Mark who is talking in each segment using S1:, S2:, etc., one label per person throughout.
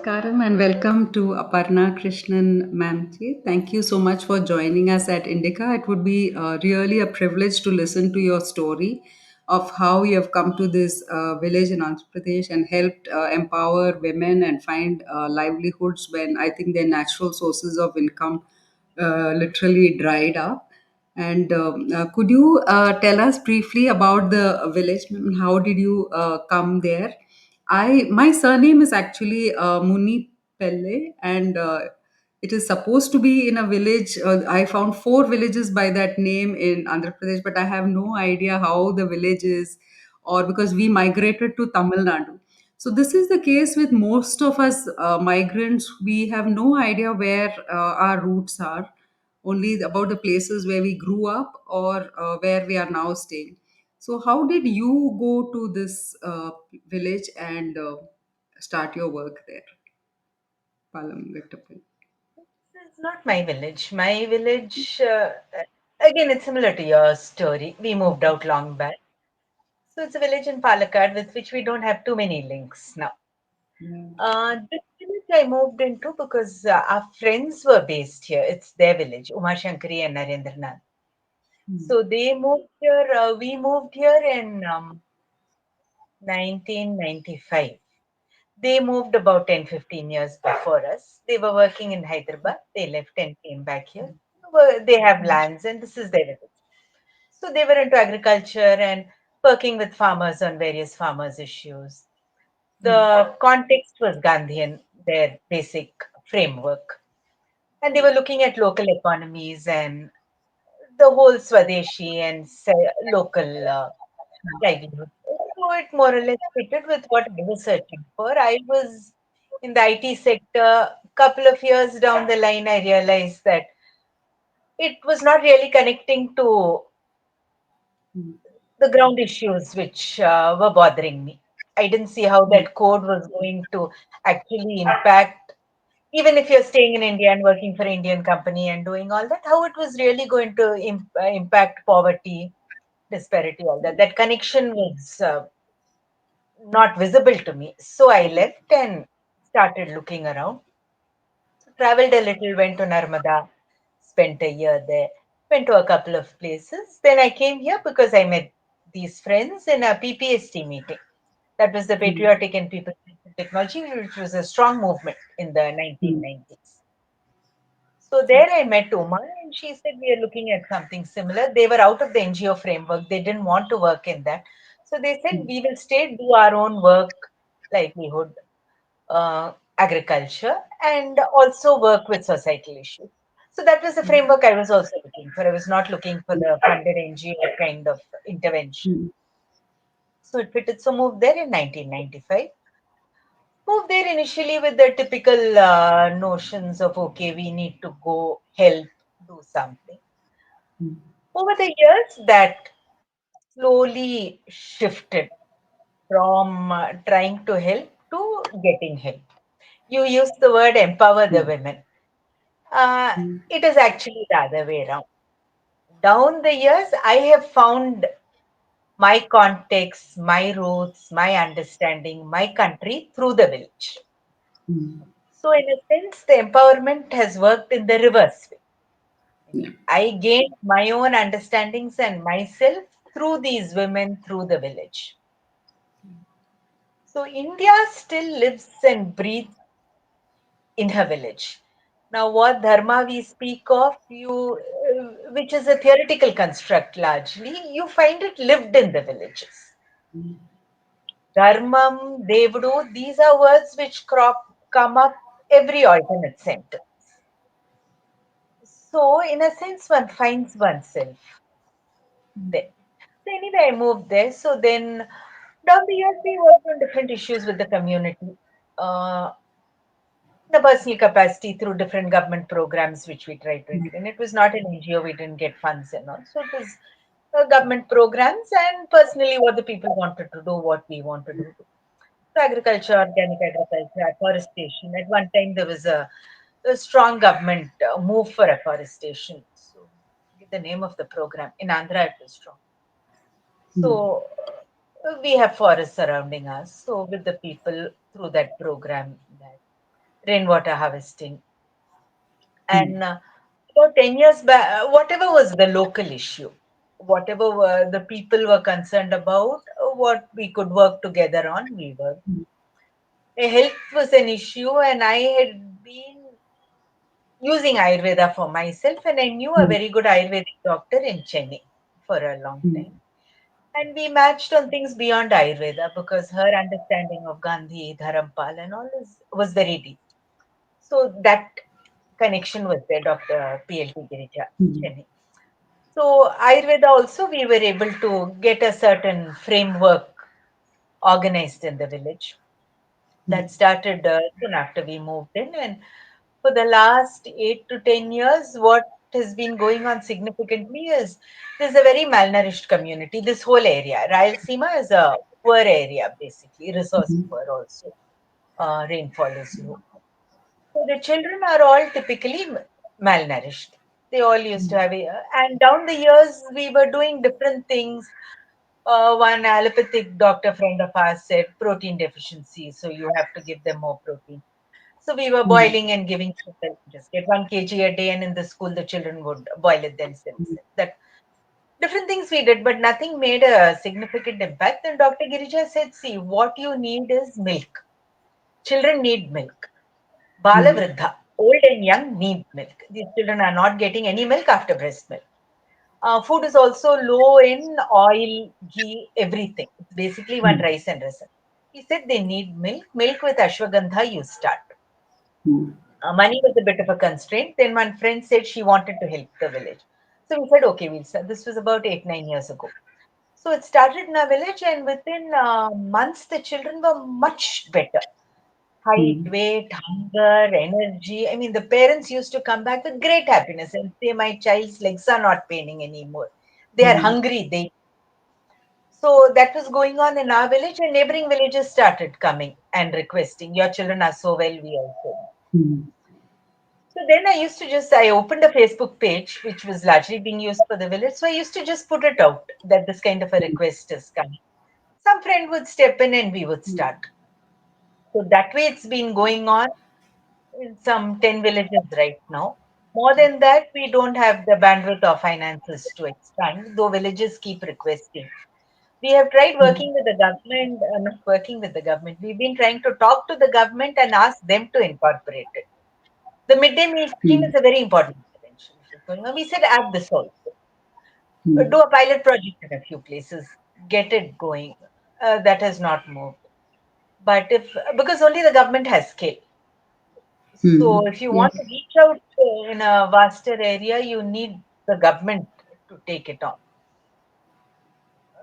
S1: Namaskaram and welcome to Aparna Krishnan ma'am ji. Thank you so much for joining us at Indica. It would be really a privilege to listen to your story of how you have come to this village in Andhra Pradesh and helped empower women and find livelihoods when I think their natural sources of income literally dried up. And could you tell us briefly about the village? How did you come there? I My surname is actually Muni Pelle, and it is supposed to be in a village. I found four villages by that name in Andhra Pradesh, but I have no idea how the village is, or because we migrated to Tamil Nadu. So this is the case with most of us migrants. We have no idea where our roots are, only about the places where we grew up or where we are now staying. So, how did you go to this village and start your work there? Paalaguttapalle.
S2: This is not my village. My village, again, it's similar to your story. We moved
S1: Okay.
S2: out long back. So it's a village in Palakkad with which we don't have too many links now.
S1: Yeah.
S2: This village I moved into because our friends were based here. It's their village, Uma Shankari and Narendranath.
S1: Mm.
S2: So they moved here. We moved here in 1995. They moved about 10, 15 years before us. They were working in Hyderabad. They left and came back here. They have lands, and this is their village. So they were into agriculture and working with farmers on various farmers' issues. The context was Gandhian, their basic framework. And they were looking at local economies and the whole Swadeshi and local livelihood. So it more or less fitted with what I was searching for. I was in the IT sector. Couple of years down the line, I realized that it was not really connecting to
S1: Mm.
S2: the ground issues which were bothering me. I didn't see how
S1: Mm.
S2: that code was going to actually impact, even if you're staying in India and working for an Indian company and doing all that, how it was really going to impact poverty, disparity, all that. That connection was not visible to me. So I left and started looking around. So traveled a little, went to Narmada, spent a year there, went to a couple of places. Then I came here because I met these friends in a PPST meeting. That was the
S1: Mm.
S2: Patriotic and People Technology, which was a strong movement in the
S1: Mm.
S2: 1990s. So there I met Uma, and she said we are looking at something similar. They were out of the NGO framework. They didn't want to work in that. So they said
S1: Mm.
S2: we will stay, do our own work, livelihood, agriculture, and also work with societal issues. So that was the framework I was also looking for. I was not looking for the funded NGO kind of intervention.
S1: Mm.
S2: So it fitted. So moved there in 1995. Moved there initially with the typical notions of okay, we need to go help, do something.
S1: Mm.
S2: Over the years, that slowly shifted from trying to help to getting help. You use the word empower the
S1: Mm.
S2: women. Uh,
S1: Mm.
S2: it is actually the other way around. Down the years, I have found my context, my roots, my understanding, my country through the village.
S1: Mm.
S2: So, in a sense, the empowerment has worked in the reverse way.
S1: Yeah.
S2: I gained my own understandings and myself through these women, through the village. So, India still lives and breathes in her village. Now, what dharma we speak of, which is a theoretical construct largely, you find it lived in the villages. Dharmam, Devudu, these are words which come up every alternate sentence. So, in a sense, one finds oneself there. So, anyway, I moved there. So, then down the years, we worked on different issues with the community. Uh, the personal capacity through different government programs which we tried to
S1: Mm.
S2: intervene. It was not an NGO, we didn't get funds and all. So it was government programs and personally what the people wanted to do, what we wanted to do. So agriculture, organic agriculture, afforestation. At one time there was a strong government move for afforestation. So the name of the program in Andhra it was strong.
S1: Mm.
S2: So we have forests surrounding us. So with the people through that program, that. rainwater harvesting.
S1: mm,
S2: And about 10 years back, whatever was the local issue, whatever were the people were concerned about, what we could work together on, we were. Health was an issue, and I had been using Ayurveda for myself, and I knew a
S1: mm,
S2: very good Ayurvedic doctor in Chennai for a long
S1: mm,
S2: time. And we matched on things beyond Ayurveda because her understanding of Gandhi, Dharampal, and all was very deep. So that connection was there, Dr. PLT Girija,
S1: mm,
S2: Chennai. So Ayurveda also, we were able to get a certain framework organized in the village.
S1: mm,
S2: That started soon after we moved in, and for the last 8 to 10 years, what has been going on significantly is there's a very malnourished community. This whole area, Rayalaseema, is a poor area, basically resource
S1: mm,
S2: poor also. Rainfall is low. So the children are all typically malnourished. They all used to have and down the years we were doing different things. One allopathic doctor friend of ours said protein deficiency, so you have to give them more protein. So we were
S1: mm,
S2: boiling and giving children just get 1 kg a day, and in the school the children would boil it themselves. That different things we did, but nothing made a significant impact. Then Dr. Girija said, "See, what you need is milk. Children need milk. Bala
S1: mm,
S2: Vridha, old and young need milk. These children are not getting any milk after breast milk. Food is also low in oil, ghee, everything. It's basically one
S1: mm,
S2: rice and resin." He said they need milk. Milk with ashwagandha, you start.
S1: mm,
S2: Money was a bit of a constraint. Then one friend said she wanted to help the village. So we said, okay, we'll start. This was about 8, 9 years ago. So it started in our village, and within months, the children were much better. Height,
S1: mm,
S2: weight, hunger, energy. I mean, the parents used to come back with great happiness and say, my child's legs are not paining anymore. They are
S1: mm,
S2: hungry. So that was going on in our village, and neighboring villages started coming and requesting, your children are so well, we also.
S1: mm,
S2: So then I opened a Facebook page, which was largely being used for the village. So I used to just put it out that this kind of a request is coming. Some friend would step in and we would start. So that way it's been going on in some 10 villages right now. More than that, we don't have the bandwidth or finances to expand, though villages keep requesting. We have tried working with the government, not working with the government. We've been trying to talk to the government and ask them to incorporate it. The midday meal scheme
S1: mm,
S2: is a very important intervention which is going on. We said add this also.
S1: mm,
S2: Do a pilot project in a few places, get it going. That has not moved. But if because only the government has scale.
S1: mm.
S2: So if you
S1: Yeah.
S2: want to reach out in a vaster area, you need the government to take it on.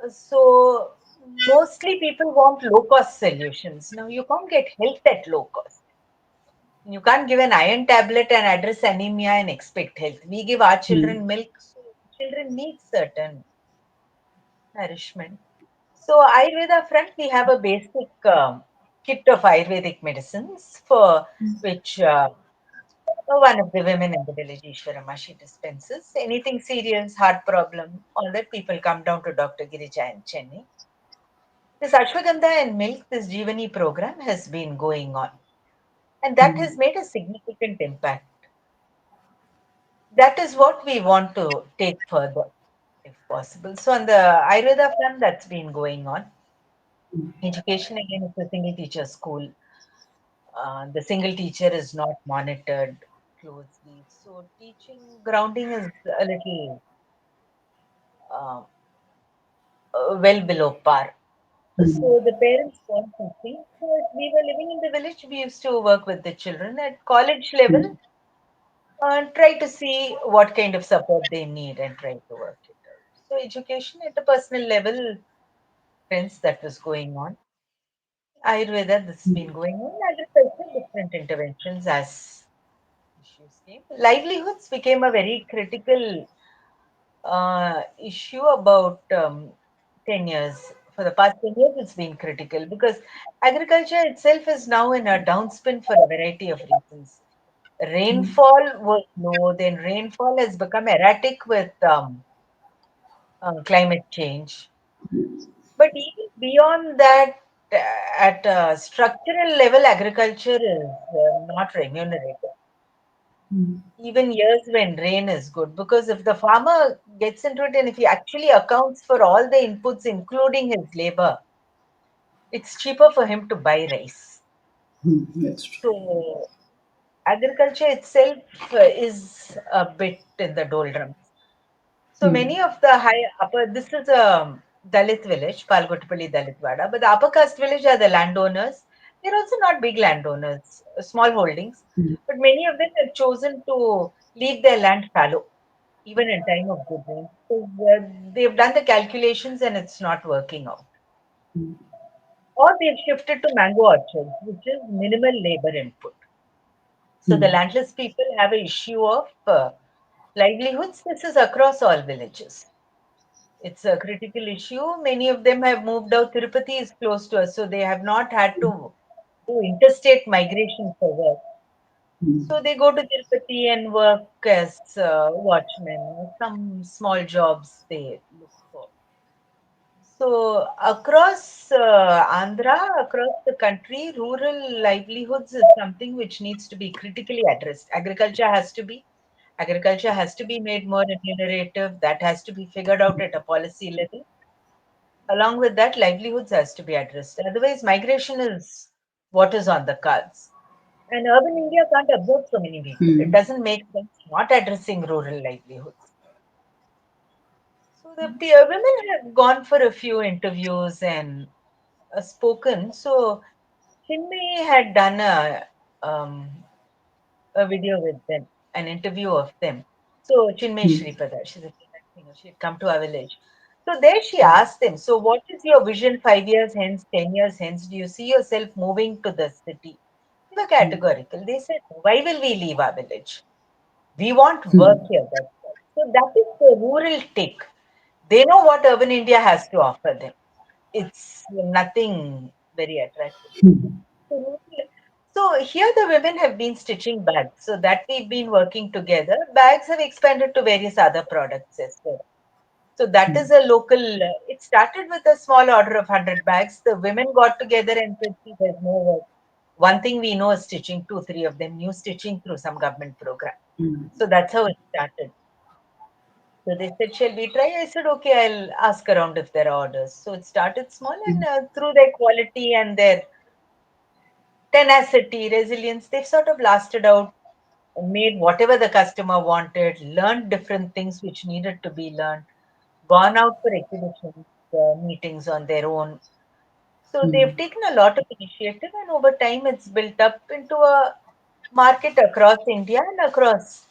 S2: So mostly people want low cost solutions. Now you can't get health at low cost. You can't give an iron tablet and address anemia and expect health. We give our
S1: Mm,
S2: children milk, so children need certain nourishment. So Ayurveda front, we have a basic kit of Ayurvedic medicines for which one of the women in the village, Ishwarama, she dispenses. Anything serious, heart problem, all that people come down to Dr. Girija in Chennai. This Ashwagandha and milk, this Jeevani program has been going on. And that
S1: mm,
S2: has made a significant impact. That is what we want to take further, if possible. So on the Ayurveda front, that's been going on. Education again is a single teacher school. The single teacher is not monitored closely. So teaching grounding is a little uh, well below par.
S1: mm,
S2: So the parents want to think. So if we were living in the village, we used to work with the children at college level
S1: mm,
S2: and try to see what kind of support they need and try to work it out. So education at a personal level, friends, that was going on. Ayurveda, this has been going on. Agriculture, different interventions as issues came. Livelihoods became a very critical issue about 10 years. For the past 10 years, it's been critical because agriculture itself is now in a downspin for a variety of reasons. Rainfall was low, then rainfall has become erratic with climate change. But even beyond that, at a structural level, agriculture is not remunerated. Even years when rain is good, because if the farmer gets into it and if he actually accounts for all the inputs, including his labor, it's cheaper for him to buy rice.
S1: That's true.
S2: So agriculture itself is a bit in the doldrums. So many of the high upper, this is a Dalit village, Paalaguttapalle Dalitwada, but the upper caste village are the landowners. They're also not big landowners, small holdings, but many of them have chosen to leave their land fallow, even in time of good rain. So they've done the calculations and it's not working out. Or they've shifted to mango orchards, which is minimal labor input. So the landless people have an issue of livelihoods. This is across all villages. It's a critical issue. Many of them have moved out. Tirupati is close to us, so they have not had to do interstate migration for work. So they go to Tirupati and work as watchmen or some small jobs they look for. So across Andhra, across the country, rural livelihoods is something which needs to be critically addressed. Agriculture has to be made more remunerative. That has to be figured out at a policy level. Along with that, livelihoods has to be addressed. Otherwise, migration is what is on the cards. And urban India can't absorb so many people. It doesn't make sense not addressing rural livelihoods. So the women have gone for a few interviews and spoken. So Chinmay had done a video with them, an interview of them. So Chinmay Shripada, she's a famous singer. She had come to our village. So there she asked them, so what is your vision 5 years hence, 10 years hence? Do you see yourself moving to the city? They were categorical. They said, why will we leave our village? We want work here. That's all. So that is the rural take. They know what urban India has to offer them. It's nothing very attractive. So here the women have been stitching bags. So that we've been working together. Bags have expanded to various other products as well. So that is a local. It started with a small order of 100 bags. The women got together and said, "See, there's no work. One thing we know is stitching. Two, three of them knew stitching through some government program. So that's how it started. So they said, "Shall we try?" I said, "Okay, I'll ask around if there are orders." So it started small, and through their quality and their tenacity, resilience, they've sort of lasted out, made whatever the customer wanted, learned different things which needed to be learned, gone out for exhibitions, meetings on their own. So they've taken a lot of initiative, and over time, it's built up into a market across India and across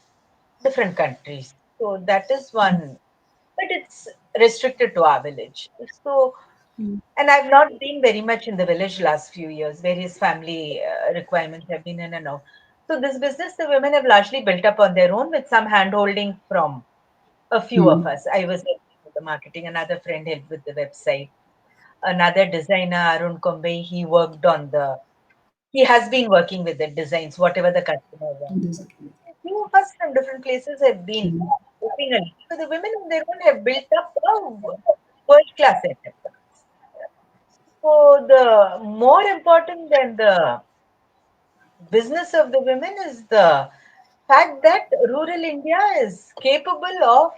S2: different countries. So that is one, but it's restricted to our village. So, and I've not been very much in the village last few years. Various family requirements have been in and out. So this business, the women have largely built up on their own with some handholding from a few of us. I was helping with the marketing. Another friend helped with the website. Another designer, Arun Kombe, he has been working with the designs, whatever the customer wants. A few of us from different places have been helping a little. So the women on their own have built up a world-class setup. So the more important than the business of the women is the fact that rural India is capable of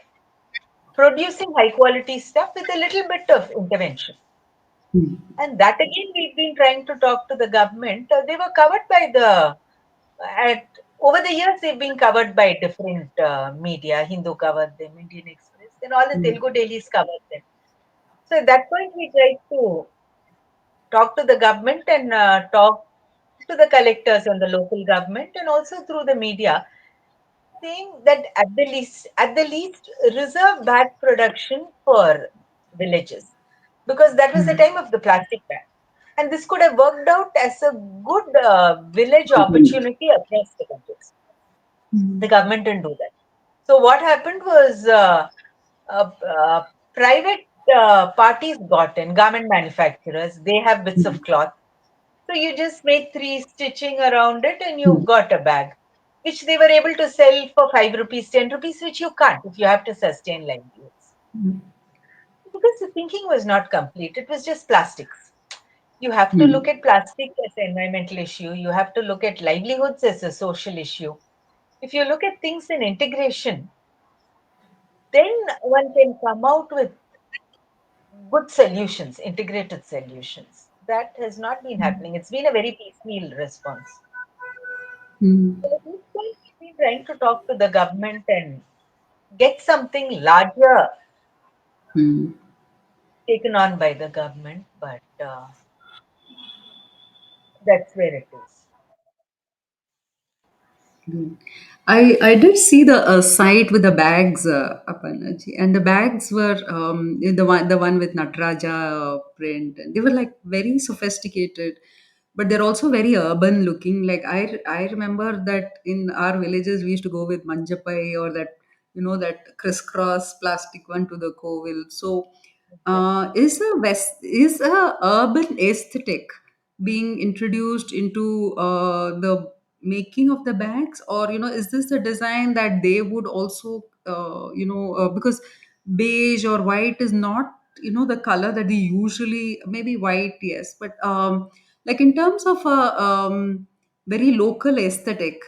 S2: producing high quality stuff with a little bit of intervention. And that again, we've been trying to talk to the government. They were covered by at, over the years, they've been covered by different media. Hindu covered them, Indian Express, then all the Telugu dailies covered them. So at that point, we tried to talk to the government and talk to the collectors and the local government and also through the media, saying that at the least reserve bag production for villages, because that was the time of the plastic ban, and this could have worked out as a good village
S1: Compliment.
S2: opportunity across the villages. The government didn't do that. So what happened was uh, uh, private parties got in, garment manufacturers. They have bits of cloth, so you just make three stitching around it and you've got a bag, which they were able to sell for 5 rupees, 10 rupees, which you can't if you have to sustain livelihoods. Because the thinking was not complete, it was just plastics. You have to
S1: Hmm.
S2: look at plastic as an environmental issue. You have to look at livelihoods as a social issue. If you look at things in integration, then one can come out with good solutions, integrated solutions. That has not been happening. It's been a very piecemeal response.
S1: Hmm.
S2: So at this point, we've been trying to talk to the government and get something larger
S1: Hmm.
S2: taken on by the government, but that's where it is.
S1: Hmm. I did see the site with the bags, Aparnaji, and the bags were the one with Nataraja print. And they were like very sophisticated, but they're also very urban looking. Like I remember that in our villages we used to go with manjapai, or that that crisscross plastic one to the kovil. So is a urban aesthetic being introduced into the making of the bags, or is this the design that they would also because beige or white is not the color that they usually, maybe white, yes, but like in terms of a very local aesthetic,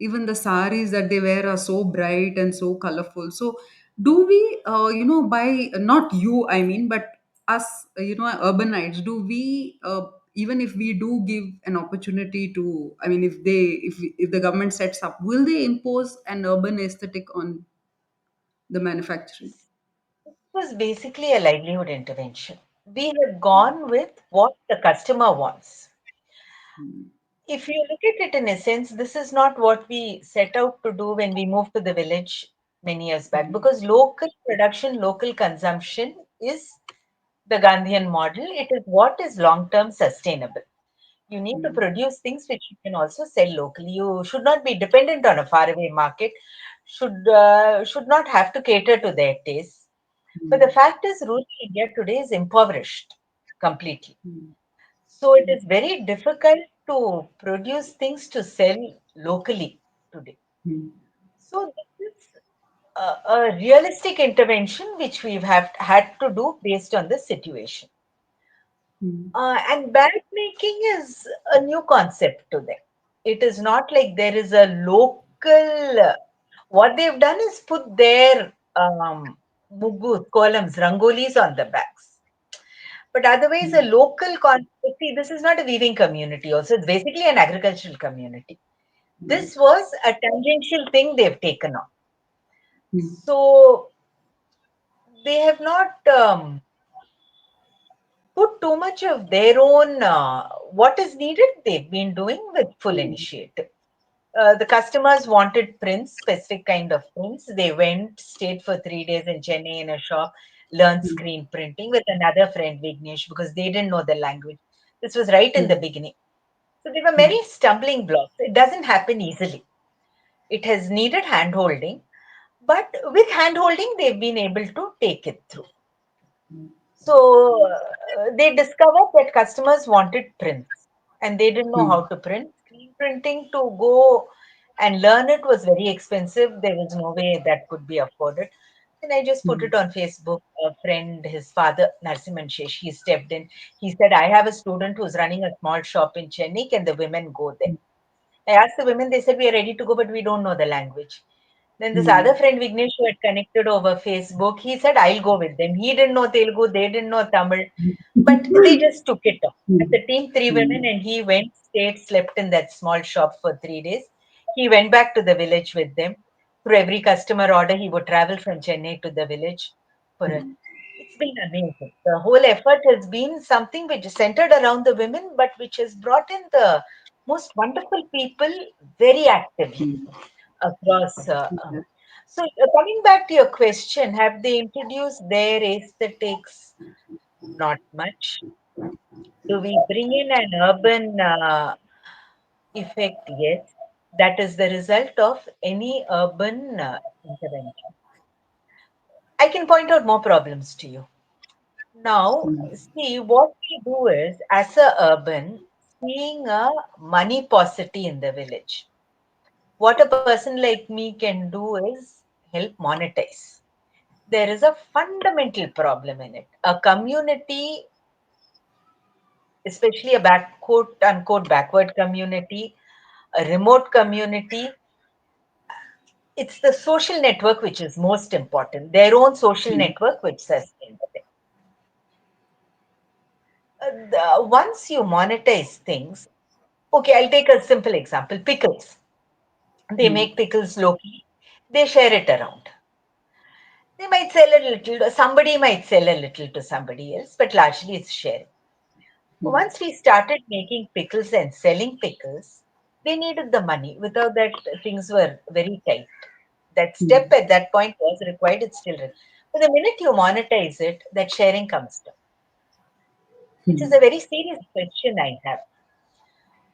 S1: even the saris that they wear are so bright and so colorful. So do we by, not you, I mean, but us, urbanites, do we even if we do give an opportunity to, I mean, if the government sets up, will they impose an urban aesthetic on the manufacturing?
S2: It was basically a livelihood intervention. We have gone with what the customer wants.
S1: Mm,
S2: If you look at it in a sense, this is not what we set out to do when we moved to the village many years back,
S1: mm,
S2: because local production, local consumption is the Gandhian model. It is what is long term sustainable. You need to
S1: mm,
S2: produce things which you can also sell locally. You should not be dependent on a faraway market. Should not have to cater to their tastes. But the
S1: mm,
S2: fact is, rural India today is impoverished completely.
S1: mm,
S2: So it is very difficult to produce things to sell locally today.
S1: mm,
S2: So this is a realistic intervention which we've have had to do based on the situation.
S1: mm,
S2: And bag making is a new concept to them. It is not like there is a local. What they've done is put their mugu, columns, rangolis on the bags. But otherwise, a
S1: mm,
S2: local concept. See, this is not a weaving community. Also, it's basically an agricultural community.
S1: mm,
S2: This was a tangential thing they've taken on.
S1: mm,
S2: So they have not put too much of their own what is needed. They've been doing with full
S1: mm,
S2: initiative. The customers wanted prints, specific kind of prints. They went, stayed for 3 days in Chennai in a shop, learned
S1: mm,
S2: screen printing with another friend, Vignesh, because they didn't know the language. This was right in the
S1: mm,
S2: beginning. So there were
S1: mm,
S2: many stumbling blocks. It doesn't happen easily. It has needed hand holding, but with hand holding, they've been able to take it through. So they discovered that customers wanted prints and they didn't know how
S1: mm,
S2: to print. Screen printing to go and learn it was very expensive. There was no way that could be afforded. And I just put
S1: mm,
S2: it on Facebook. A friend, his father, Narsimhan Shesh, he stepped in. He said, I have a student who's running a small shop in Chennai. Can the women go there? I asked the women, they said, we are ready to go, but we don't know the language. Then this other
S1: mm,
S2: friend, Vignesh, who had connected over Facebook, he said, I'll go with them. He didn't know Telugu, they didn't know Tamil, but they just took it up. As
S1: mm,
S2: a team, three women,
S1: mm,
S2: and he went, stayed, slept in that small shop for 3 days. He went back to the village with them. Through every customer order, he would travel from Chennai to the village for a it's been amazing. The whole effort has been something which is centered around the women, but which has brought in the most wonderful people very actively
S1: mm.
S2: across.
S1: Yeah.
S2: Coming back to your question, have they introduced their aesthetics? Not much. Do we bring in an urban effect? Yes. That is the result of any urban intervention. I can point out more problems to you. Now, see, what we do is, as a urban, seeing a money paucity in the village. What a person like me can do is help monetize. There is a fundamental problem in it. A community especially a back quote unquote backward community, a remote community. It's the social network which is most important, their own social
S1: mm,
S2: network which sustains them. Once you monetize things, okay, I'll take a simple example, pickles. They
S1: mm,
S2: make pickles locally, they share it around. They might sell a little, somebody might sell a little to somebody else, but largely it's sharing.
S1: mm,
S2: Once we started making pickles and selling pickles, they needed the money. Without that, things were very tight. That step
S1: mm,
S2: at that point was required, it's still required. But the minute you monetize it, that sharing comes down, which is
S1: mm,
S2: a very serious question I have.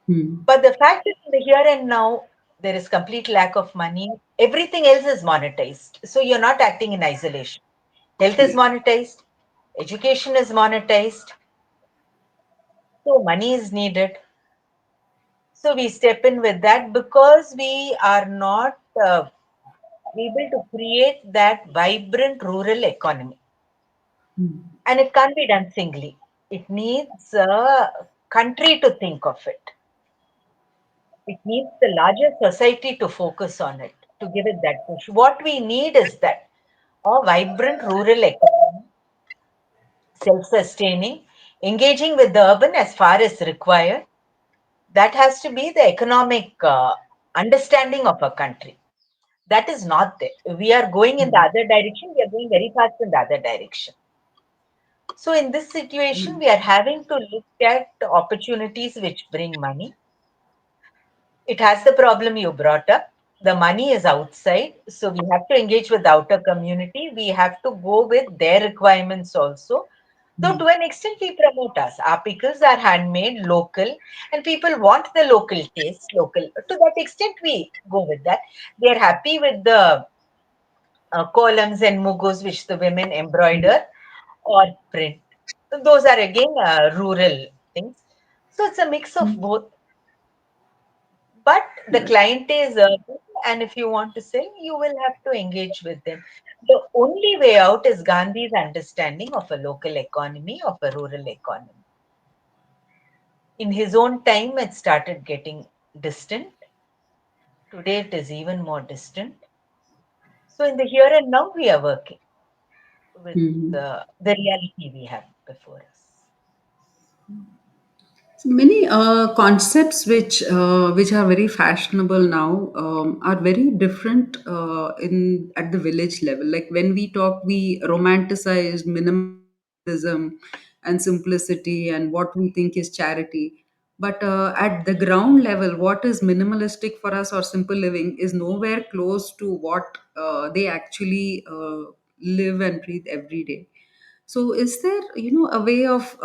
S1: mm.
S2: But the fact is, in the here and now, there is complete lack of money. Everything else is monetized. So you're not acting in isolation. Health is
S1: Yeah.
S2: monetized, education is monetized, so money is needed. So we step in with that because we are not able to create that vibrant rural economy.
S1: Mm,
S2: And it can't be done singly. It needs a country to think of it. It needs the larger society to focus on it, to give it that push. What we need is that a vibrant rural economy, self sustaining, engaging with the urban as far as required. That has to be the economic understanding of a country. That is not there. We are going in the
S1: mm,
S2: other direction. We are going very fast in the other direction. So, in this situation,
S1: mm,
S2: we are having to look at opportunities which bring money. It has the problem you brought up. The money is outside. So, we have to engage with the outer community. We have to go with their requirements also. So, to
S1: mm,
S2: an extent, we promote us. Our pickles are handmade, local, and people want the local taste, local. To that extent, we go with that. They are happy with the columns and mugos which the women embroider or print. Those are again rural things. So it's a mix of
S1: mm.
S2: both. But the
S1: Yeah.
S2: client is urban, and if you want to sell, you will have to engage with them. The only way out is Gandhi's understanding of a local economy, of a rural economy. In his own time, it started getting distant. Today, it is even more distant. So, in the here and now, we are working with
S1: Mhm.
S2: the reality we have before us.
S1: So many concepts which are very fashionable now are very different in at the village level. Like when we talk, we romanticize minimalism and simplicity and what we think is charity. But at the ground level, what is minimalistic for us or simple living is nowhere close to what they actually live and breathe every day. So, is there, a way of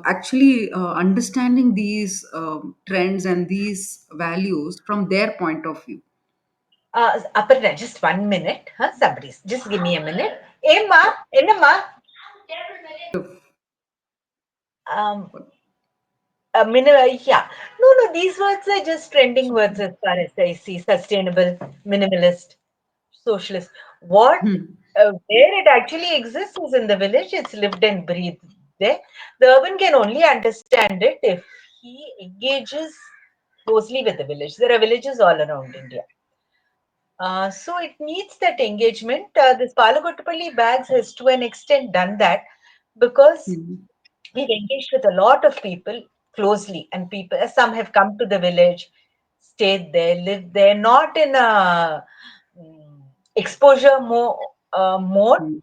S1: actually understanding these trends and these values from their point of view?
S2: Aparna, just 1 minute. Huh? Somebody's just give me a minute. Emma, Enema. Um, yeah. No, no, these words are just trending words as far as I see. Sustainable, minimalist, socialist. What,
S1: Hmm.
S2: where it actually exists is in the village. It's lived and breathed there. The urban can only understand it if he engages closely with the village. There are villages all around India. So it needs that engagement. This Paalaguttapalle bags has to an extent done that because
S1: Hmm.
S2: we've engaged with a lot of people closely, and people, some have come to the village, stayed there, lived there, not in a exposure mode
S1: Hmm.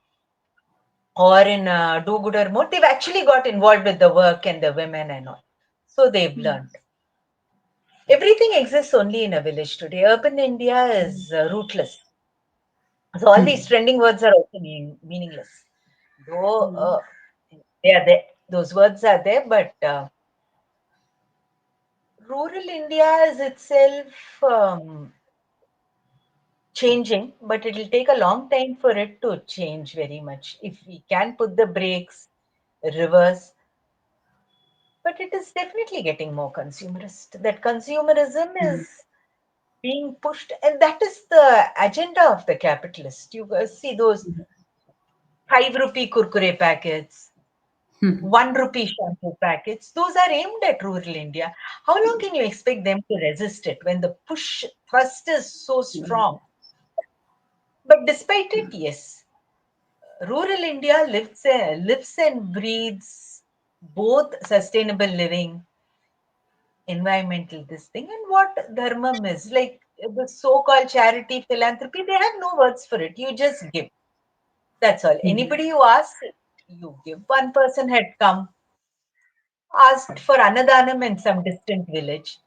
S2: or in a do-gooder mode. They've actually got involved with the work and the women and all. So they've learned. Everything exists only in a village today. Urban India is rootless. So all these
S1: Hmm.
S2: trending words are also meaningless. Though
S1: Hmm.
S2: they are there, those words are there, but rural India is itself changing, but it will take a long time for it to change very much. If we can put the brakes, reverse, but it is definitely getting more consumerist. That consumerism
S1: Hmm.
S2: is being pushed, and that is the agenda of the capitalist. You see those 5 rupee kurkure packets, ₹1 shampoo packets, those are aimed at rural India. How long can you expect them to resist it when the push thrust is so strong? But despite it, yes, rural India lives and breathes both sustainable living, environmental this thing, and what dharmam is. Like the so-called charity philanthropy, they have no words for it. You just give. That's all. Anybody who asks, you give. One person had come, asked for Annadanam in some distant village.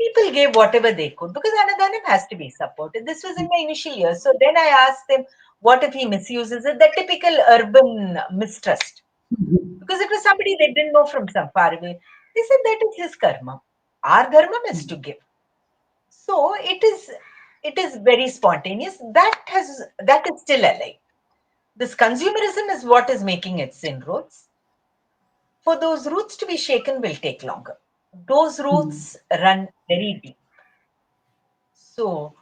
S2: People gave whatever they could because Annadanam has to be supported. This was in my initial years. So then I asked them, what if he misuses it? The typical urban mistrust. Because it was somebody they didn't know from some far away. They said that is his karma. Our dharma is to give. So it is very spontaneous. That is still alive. This consumerism is what is making its inroads. For those roots to be shaken will take longer. Those roots run very deep. So,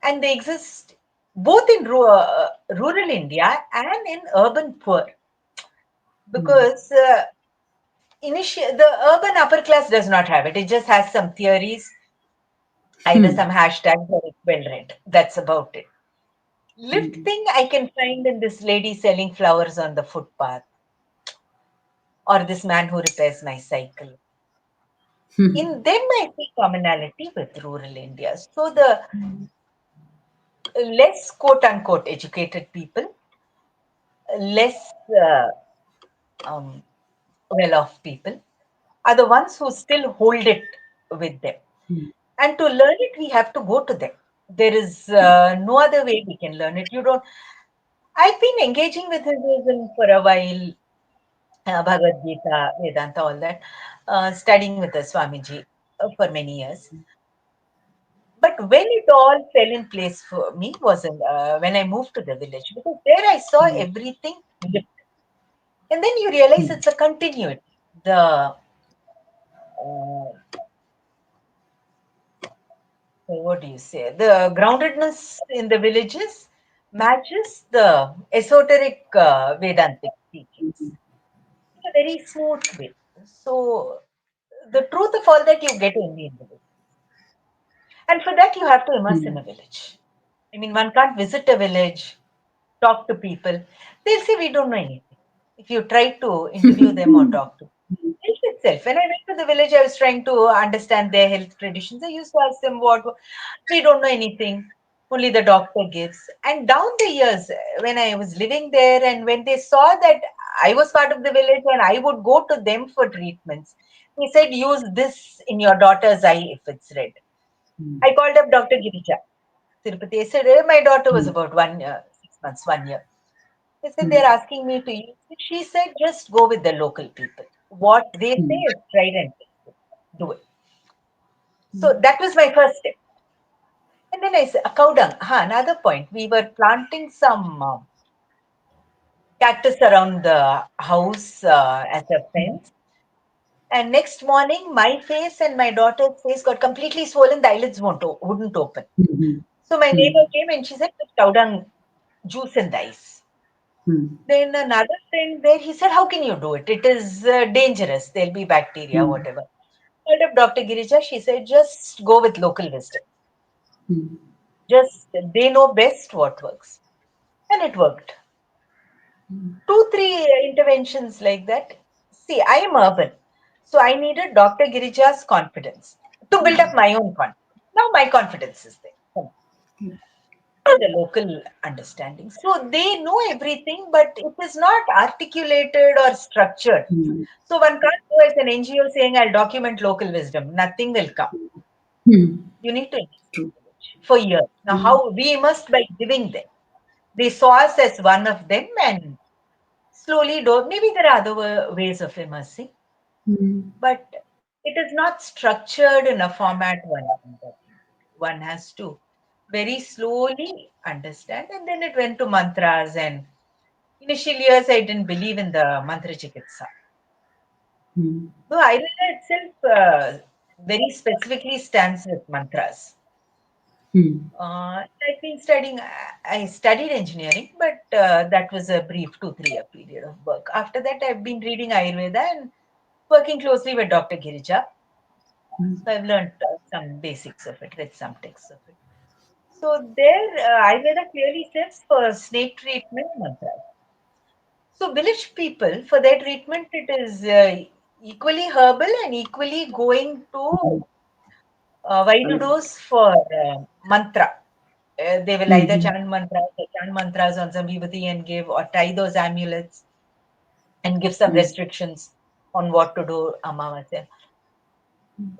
S2: and they exist both in rural India and in urban poor because the urban upper class does not have it. It just has some theories, either some hashtags or it's well read. That's about it. Lived thing I can find in this lady selling flowers on the footpath or this man who repairs my cycle. In them, I see commonality with rural India. So the less quote unquote educated people, less um, well off people are the ones who still hold it with them. And to learn it, we have to go to them. There is no other way we can learn it. You don't. I've been engaging with Hinduism for a while, Bhagavad Gita, Vedanta, all that, studying with the Swamiji for many years. But when it all fell in place for me was when I moved to the village because there I saw everything lived. And then you realize it's a continuity. The what do you say? The groundedness in the villages matches the esoteric Vedantic teachings in a very smooth way. So the truth of all that you get only in the village. And for that, you have to immerse in a village. I mean, one can't visit a village, talk to people. They'll say, we don't know anything. If you try to interview them or talk to them. Health itself. When I went to the village, I was trying to understand their health traditions. I used to ask them what we don't know anything. Only the doctor gives. And down the years, when I was living there, and when they saw that I was part of the village and I would go to them for treatments, they said, use this in your daughter's eye if it's red. I called up Dr. Girija Tirupati. I said, my daughter was about 6 months, 1 year. I said, they're asking me to use it. She said, just go with the local people. What they say is tried and tested. Do it. So that was my first step. And then I said, cow dung. Another point. We were planting some cactus around the house as a fence. And next morning, my face and my daughter's face got completely swollen. The eyelids wouldn't open. So my neighbor came and she said, put cow dung juice in the eyes. Then another friend there, he said, how can you do it? It is dangerous. There'll be bacteria, whatever. Called up Dr. Girija. She said, just go with local wisdom. Just they know best what works. And it worked. Two, three interventions like that. See, I am urban. So I needed Dr. Girija's confidence to build up my own confidence. Now my confidence is there. The local understanding. So they know everything, but it is not articulated or structured. So one can't go as an NGO saying, I'll document local wisdom. Nothing will come. You need to invest in the village for years. Now, how we immersed by giving them. They saw us as one of them and slowly, maybe there are other ways of immersing, but it is not structured in a format one can document. One has to very slowly understand, and then it went to mantras. And initial years, I didn't believe in the mantra chikitsa. So Ayurveda itself very specifically stands with mantras. I've been studying. I studied engineering, but that was a brief 2 3 year period of work. After that, I've been reading Ayurveda and working closely with Dr. Girija. So I've learned some basics of it, read some texts of it. So there, Ayurveda clearly says for snake treatment, mantras. So village people, for their treatment, it is equally herbal and equally going to Vaidudos for mantra. They will either
S1: Mhm.
S2: chant mantras on some vibhuti and give, or tie those amulets and give some
S1: Mhm.
S2: restrictions on what to do Amavasya.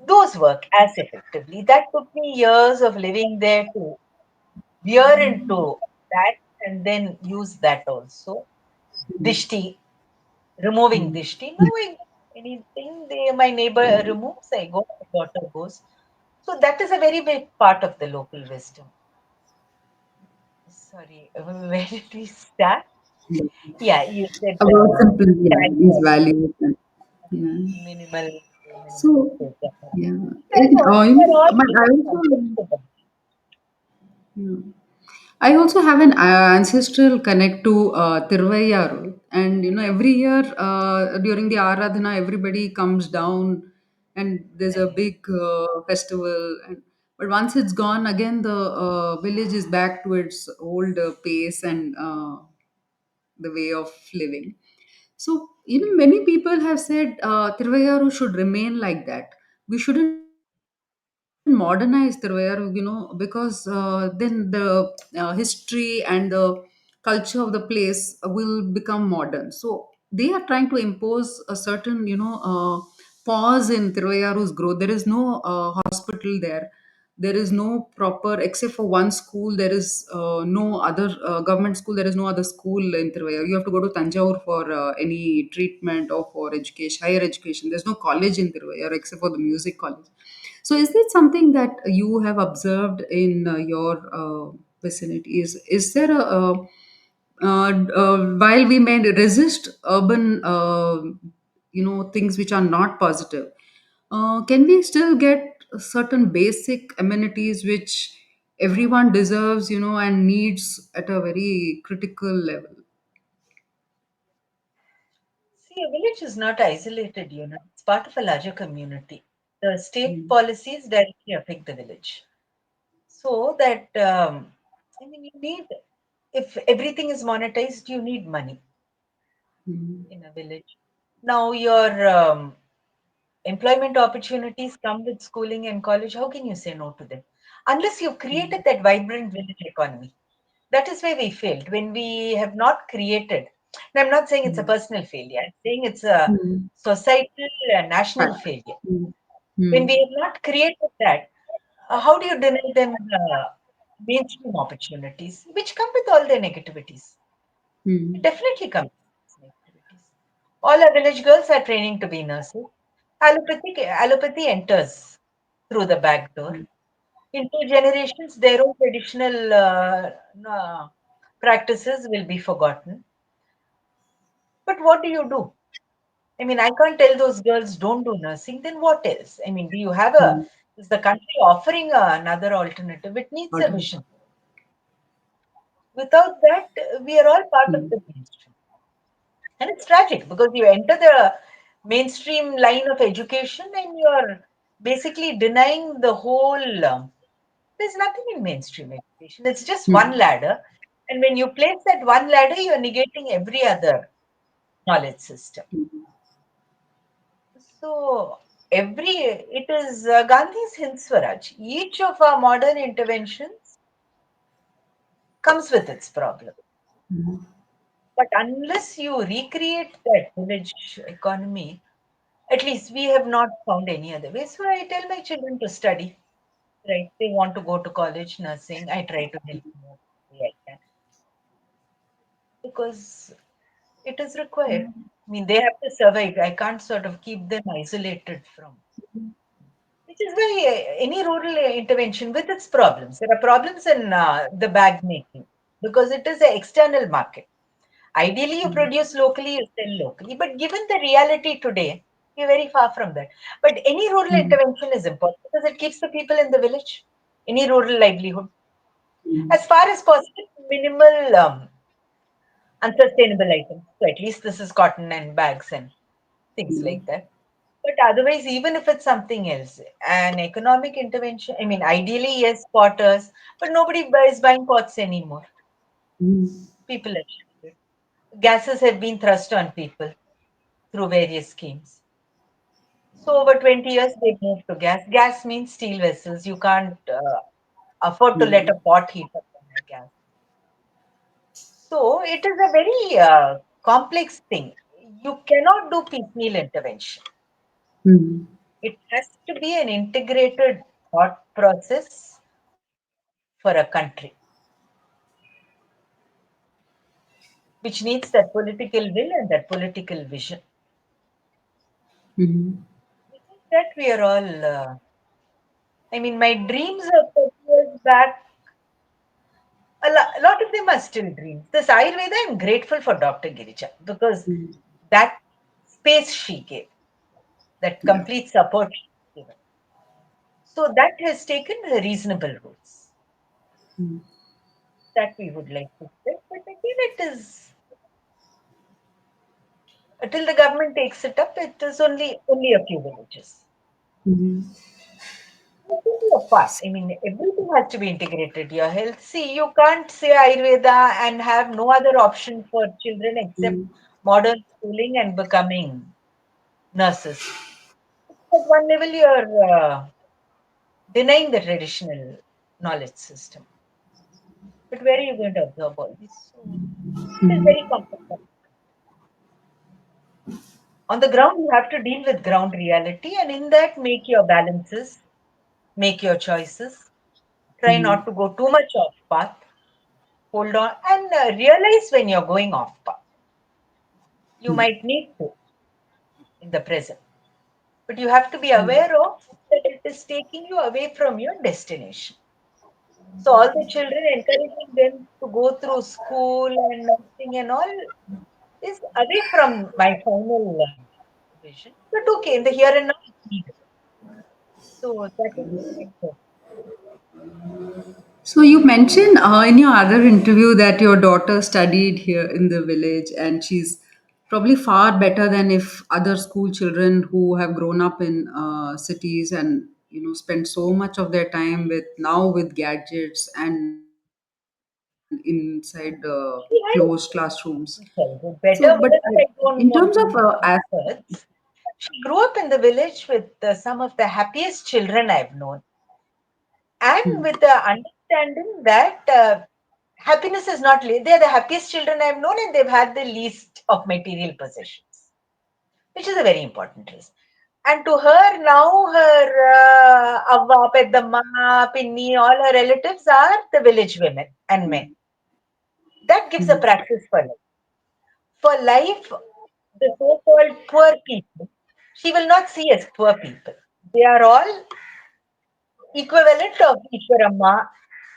S2: Those work as effectively. That took me years of living there to veer into that and then use that also. Dishti, removing dishti. Now I anything my neighbor removes, I go, my daughter goes. So that is a very big part of the local wisdom. Sorry, where did we start?
S1: Yeah.
S2: Yeah, you said
S1: About simply, yeah, these
S2: standard,
S1: values. And, yeah.
S2: minimal,
S1: So,
S2: minimalistic.
S1: yeah.
S2: Yeah, no, they're all
S1: But I
S2: subject
S1: also,
S2: to them.
S1: yeah. I also have an ancestral connect to Tiruvayyaru, and every year during the Aradhana, everybody comes down, and there's a
S2: Correct.
S1: big festival. But once it's gone, again the village is back to its old pace and the way of living. So, many people have said Tiruvayyaru should remain like that. We shouldn't modernize Tiruvayyaru, because then the history and the culture of the place will become modern. So they are trying to impose a certain, pause in Tiruvayyaru's growth. There is no hospital there. There is no proper, except for one school. There is no other government school. There is no other school in Tiruvayur. You have to go to Tanjore for any treatment or for education, higher education. There's no college in Tiruvayur except for the music college. So, is this something that you have observed in your vicinity? Is there while we may resist urban, things which are not positive, can we still get certain basic amenities which everyone deserves, and needs at a very critical level?
S2: See, a village is not isolated unit. It's part of a larger community. The state
S1: Mm,
S2: policies directly affect the village. So that, I mean, you need, if everything is monetized, you need money
S1: mm,
S2: in a village. Now, your employment opportunities come with schooling and college. How can you say no to them? Unless you've created that vibrant village economy. That is where we failed. When we have not created, and I'm not saying it's a
S1: mm,
S2: personal failure, I'm saying it's a
S1: mm.
S2: societal and national
S1: Fact.
S2: failure.
S1: Mm,
S2: When we
S1: mm,
S2: have not created that, how do you deny them mainstream opportunities, which come with all their negativities? It
S1: mm,
S2: definitely comes with negativities. All our village girls are training to be nurses. Allopathy enters through the back door. In 2 generations, their own traditional practices will be forgotten. But what do you do? I mean, I can't tell those girls don't do nursing. Then what else? I mean, do you have a,
S1: mm.
S2: is the country offering another alternative? It needs a
S1: Alright.
S2: vision. Without that, we are all part of
S1: Mm,
S2: the mainstream. And it's tragic because you enter the mainstream line of education and you're basically denying the whole. There's nothing in mainstream education. It's just one
S1: mm,
S2: ladder. And when you place that one ladder, you're negating every other knowledge system.
S1: mm,
S2: So it is Gandhi's Hind Swaraj. Each of our modern interventions comes with its problem.
S1: mm,
S2: But unless you recreate that village economy, at least we have not found any other way. So I tell my children to study. Right? They want to go to college nursing. I try to help them what way I can because it is required. I mean, they have to survive. I can't sort of keep them isolated from. Which is why any rural intervention with its problems. There are problems in the bag making because it is an external market. Ideally, you produce locally, you sell locally. But given the reality today, we're very far from that. But any rural
S1: mm,
S2: intervention is important because it keeps the people in the village. Any rural livelihood,
S1: mm,
S2: as far as possible, minimal. unsustainable items. So at least this is cotton and bags and things like that. But otherwise, even if it's something else, an economic intervention, I mean, ideally, yes, potters, but nobody is buying pots anymore. People have shifted. Gases have been thrust on people through various schemes. So over 20 years, they've moved to gas. Gas means steel vessels. You can't afford to let a pot heat up on a gas. So it is a very complex thing. You cannot do piecemeal intervention. It has to be an integrated thought process for a country, which needs that political will and that political vision. Without that, we are all. I mean, my dreams of 30 years back, a lot of them are still dreams. This Ayurveda, I'm grateful for Dr. Girija because that space she gave, that
S1: Yeah.
S2: complete support she gave. So that has taken reasonable roots that we would like to say. But again, it is till the government takes it up, it is only a few villages. It will be a part. I mean, everything has to be integrated. Your health. See, you can't say Ayurveda and have no other option for children except modern schooling and becoming nurses. At one level, you're denying the traditional knowledge system. But where are you going to absorb all this? So it is very complex. On the ground, you have to deal with ground reality, and in that, make your balances, make your choices. Try not to go too much off path. Hold on and realize when you're going off path. You might need to in the present, but you have to be aware of that it is taking you away from your destination. So all the children encouraging them to go through school and nursing and all is away from my final vision. But okay, in the here and now, it's needed. So that is my
S1: So you mentioned in your other interview that your daughter studied here in the village, and she's probably far better than if other school children who have grown up in cities and spend so much of their time with now with gadgets and inside closed
S2: She
S1: classrooms.
S2: had
S1: So, but
S2: childhood. Better,
S1: in
S2: worse,
S1: terms
S2: I
S1: of
S2: don't want to
S1: as
S2: words. She grew up in the village with some of the happiest children I've known, and with the understanding that happiness is not. They're the happiest children I've known, and they've had the least of material possessions, which is a very important reason. And to her now, her avva, peddamma, pinni, all her relatives are the village women and men. That gives a practice for life. For life, the so-called poor people, she will not see as poor people. They are all equivalent of Ishwaramma,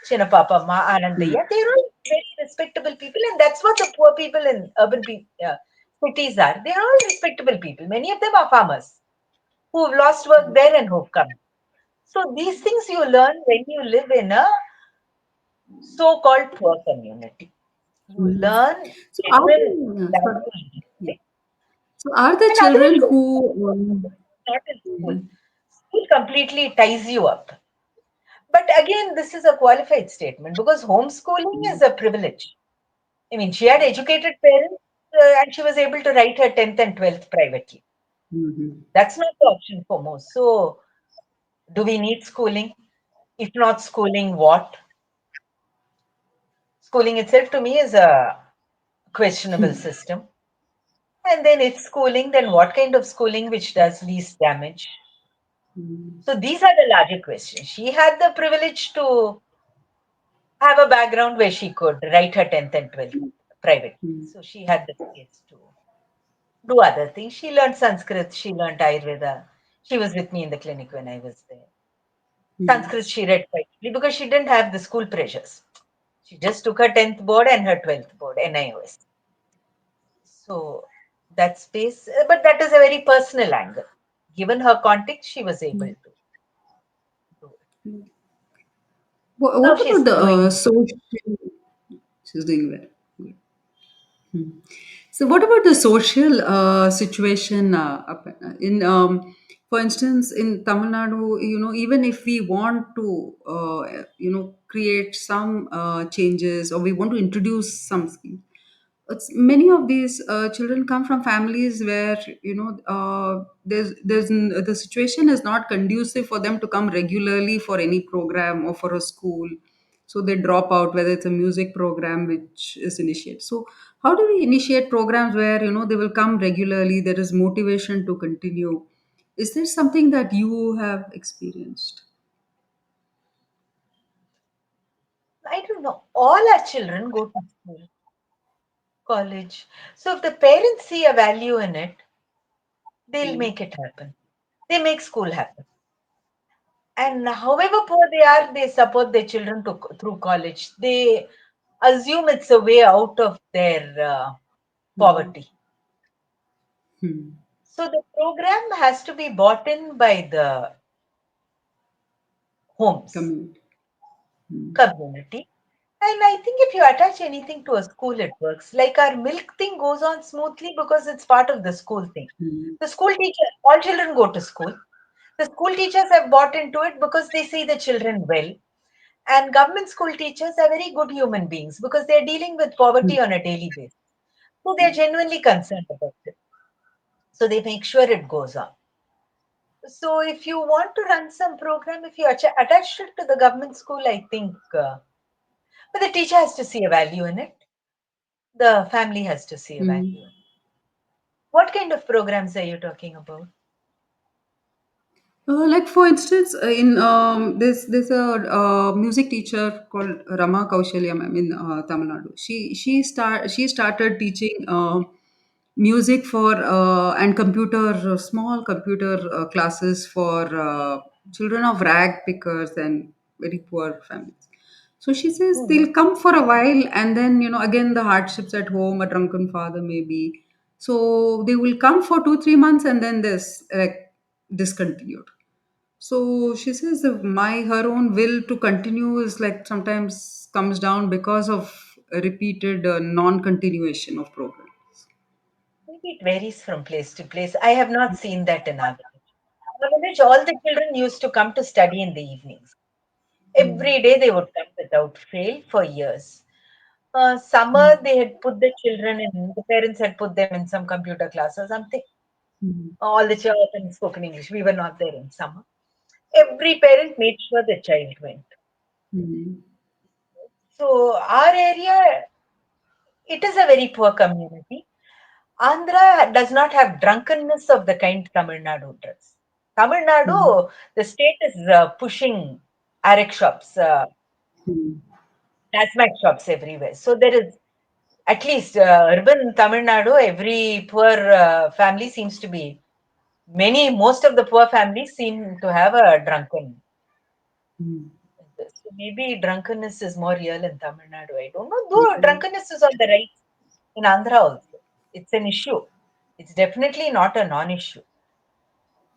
S2: Chinnapapamma, Anandaya. They're all very respectable people, and that's what the poor people in cities are. They're all respectable people. Many of them are farmers who've lost work there and who've come. So these things you learn when you live in a so-called poor community. You learn
S1: so are
S2: genuine
S1: sorry.
S2: values,
S1: Yeah. So are the
S2: and
S1: children
S2: otherwise,
S1: who
S2: not in school. School completely ties you up. But again, this is a qualified statement because homeschooling is a privilege. I mean, she had educated parents and she was able to write her 10th and 12th privately. That's not the option for most. So, do we need schooling? If not schooling, what? Schooling itself to me is a questionable system. And then if schooling, then what kind of schooling which does least damage? So these are the larger questions. She had the privilege to have a background where she could write her 10th and 12th privately. So she had the space to do other things. She learned Sanskrit, she learned Ayurveda. She was with me in the clinic when I was there. Sanskrit she read quietly because she didn't have the school pressures. She just took her 10th board and her 12th board, NIOS. So that space, but that is a very personal angle. Given her context, she was able to do it. Now
S1: what about
S2: she's
S1: the
S2: doing
S1: social? She's doing well. Good. So, what about the social situation in, for instance, in Tamil Nadu? Even if we want to, create some changes, or we want to introduce some schemes, many of these children come from families where the situation is not conducive for them to come regularly for any program or for a school, so they drop out, whether it's a music program which is initiated. So how do we initiate programs where they will come regularly, there is motivation to continue? Is there something that you have experienced?
S2: I don't know. All our children go to school, college. So if the parents see a value in it, they'll
S1: Hmm.
S2: make it happen. They make school happen. And however poor they are, they support their children through college. They assume it's a way out of their
S1: Hmm.
S2: poverty.
S1: Hmm.
S2: So the program has to be bought in by the homes,
S1: Community. Hmm.
S2: community. And I think if you attach anything to a school, it works. Like our milk thing goes on smoothly because it's part of the school thing.
S1: Hmm.
S2: The school teacher, all children go to school. The school teachers have bought into it because they see the children well. And government school teachers are very good human beings because they're dealing with
S1: Hmm.
S2: poverty on a daily basis. So they're genuinely concerned about it. So they make sure it goes on. So if you want to run some program, if you attach it to the government school, I think, but the teacher has to see a value in it. The family has to see a
S1: Hmm.
S2: value in it. What kind of programs are you talking about?
S1: Like for instance, in there's a music teacher called Rama Kaushalya ma'am in Tamil Nadu. She started teaching music for and computer small computer classes for children of rag pickers and very poor families. So she says
S2: Mhm.
S1: they'll come for a while, and then again the hardships at home, a drunken father maybe. So they will come for 2 3 months, and then this like discontinued. So she says her own will to continue is like sometimes comes down because of a repeated non-continuation of programs.
S2: Maybe it varies from place to place. I have not seen that in our village. Our village, all the children used to come to study in the evenings. Every day they would come without fail for years. Summer, they had put the children in, the parents had put them in some computer class or something.
S1: Mm.
S2: All the children spoke English. We were not there in summer. Every parent made sure the child went.
S1: Mm.
S2: So our area, it is a very poor community. Andhra does not have drunkenness of the kind Tamil Nadu does. Tamil
S1: Mm.
S2: Nadu, the state is pushing arek shops,
S1: Mm.
S2: tasmac shops everywhere. So there is at least urban Tamil Nadu, every poor family seems to be most of the poor families seem to have a drunken.
S1: Mm.
S2: So maybe drunkenness is more real in Tamil Nadu. I don't know. Though
S1: Yeah.
S2: drunkenness is on the rise in Andhra also. It's an issue. It's definitely not a non-issue.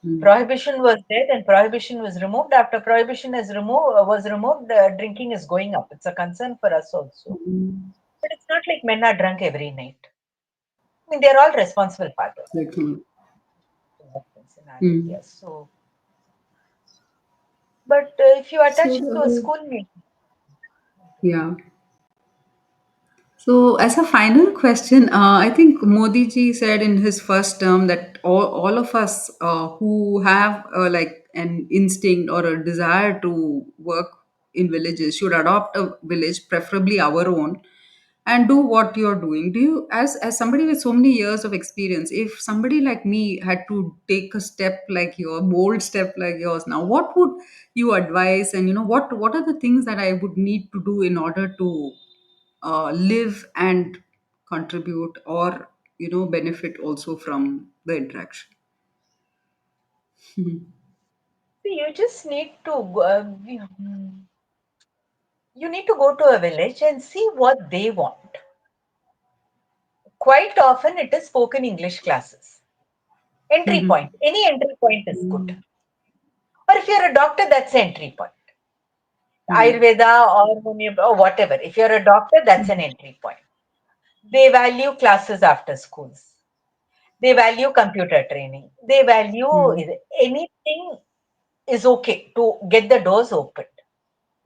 S1: Mm.
S2: Prohibition was there, then prohibition was removed. After prohibition was removed, drinking is going up. It's a concern for us also.
S1: Mm.
S2: But it's not like men are drunk every night. I mean, they're all responsible parties
S1: Like,
S2: in our
S1: mm.
S2: area. So, but if you
S1: So
S2: attach it to a school meeting,
S1: yeah. So, as a final question, I think Modi ji said in his first term that all of us who have like an instinct or a desire to work in villages should adopt a village, preferably our own, and do what you're doing. Do you, as somebody with so many years of experience, if somebody like me had to take a step like your bold step like yours now, what would you advise? And what are the things that I would need to do in order to live and contribute, or benefit also from the interaction?
S2: see, you just need to you need to go to a village and see what they want. Quite often, it is spoken English classes. Entry point. Any entry point is good. Or if you're a doctor, that's the entry point. Ayurveda or whatever. If you're a doctor, that's an entry point. They value classes after schools. They value computer training. They value
S1: Hmm.
S2: anything is okay to get the doors opened.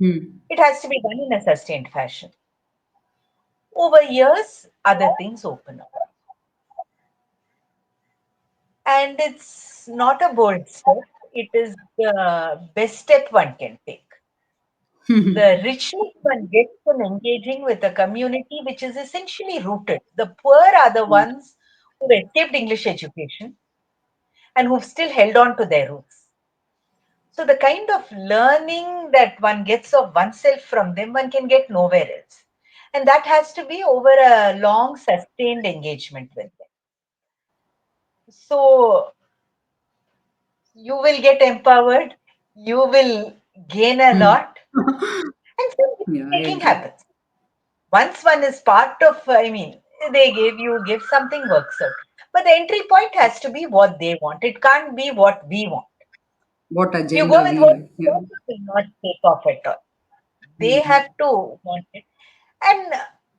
S1: Hmm.
S2: It has to be done in a sustained fashion. Over years, other things open up. And it's not a bold step, it is the best step one can take. The richness one gets from engaging with a community which is essentially rooted. The poor are the ones who escaped English education and who've still held on to their roots. So, the kind of learning that one gets of oneself from them, one can get nowhere else. And that has to be over a long, sustained engagement with them. So, you will get empowered, you will gain a
S1: Hmm.
S2: lot, and so
S1: Yeah, I
S2: taking
S1: agree.
S2: happens. Once one is part of, I mean, they give something works out. But the entry point has to be what they want. It can't be what we want.
S1: What
S2: If you go
S1: agenda
S2: with
S1: we
S2: what
S1: have.
S2: they
S1: Yeah.
S2: want, it will not take off at all. They
S1: Hmm.
S2: have to want it. And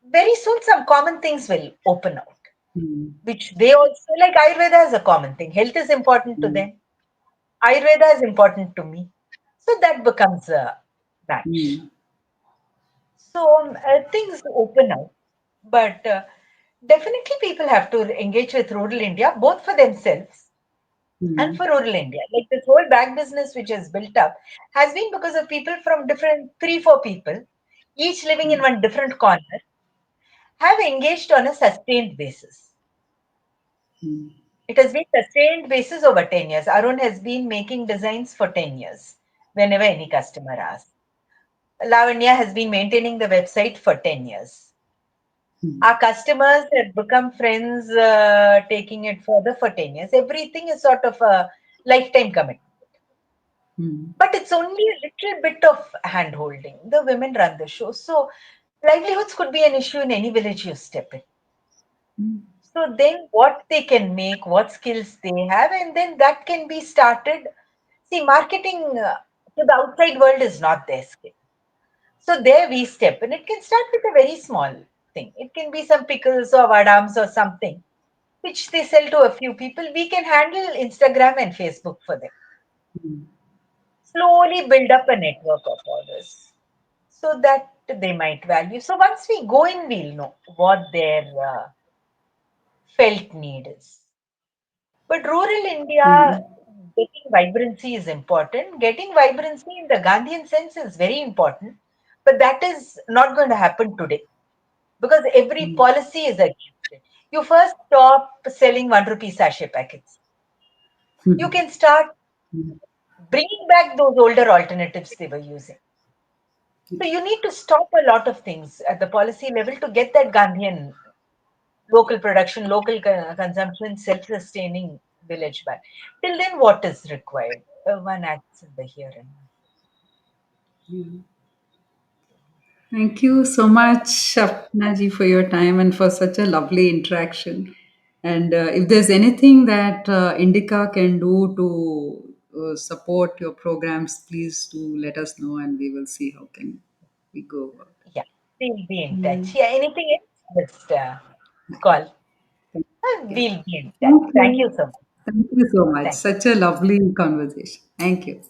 S2: very soon, some common things will open out,
S1: Hmm.
S2: which they also like. Ayurveda is a common thing. Health is important to
S1: Hmm.
S2: them. Ayurveda is important to me. So that becomes a match.
S1: Hmm.
S2: So things open up. But definitely, people have to engage with rural India, both for themselves and
S1: Hmm.
S2: for rural India. Like this whole bag business, which has built up, has been because of people from different three, four people, each living in one different corner, have engaged on a sustained basis.
S1: Hmm.
S2: It has been sustained basis over 10 years. Arun has been making designs for 10 years whenever any customer asks. Lavanya has been maintaining the website for 10 years.
S1: Hmm.
S2: Our customers have become friends, taking it further for 10 years. Everything is sort of a lifetime commitment.
S1: Hmm.
S2: But it's only a little bit of hand holding. The women run the show. So livelihoods could be an issue in any village you step in. So then what they can make, what skills they have, and then that can be started. See, marketing to the outside world is not their skill. So there we step in. It can start with a very small thing. It can be some pickles or vadams or something, which they sell to a few people. We can handle Instagram and Facebook for them.
S1: Hmm.
S2: Slowly build up a network of orders so that they might value. So once we go in, we'll know what their felt need is. But rural India,
S1: Hmm.
S2: getting vibrancy is important. Getting vibrancy in the Gandhian sense is very important. But that is not going to happen today because every
S1: Hmm.
S2: policy is against it. You first stop selling 1 rupee sachet packets. You
S1: Hmm.
S2: can start
S1: Hmm.
S2: bringing back those older alternatives they were using. So you need to stop a lot of things at the policy level to get that Gandhian local production, local consumption, self-sustaining village back. Till then, what is required? One acts in the here and now.
S1: Thank you so much, Shapnaji, for your time and for such a lovely interaction. And if there's anything that Indica can do to support your programs, please do let us know, and we will see how can we go.
S2: Yeah, we'll be in touch.
S1: Mm.
S2: Yeah, anything else? Just call.
S1: Yeah.
S2: We'll be in touch.
S1: Thank
S2: Thank you
S1: you.
S2: so much.
S1: Thank you so much.
S2: Thank
S1: Such a lovely conversation. Thank you.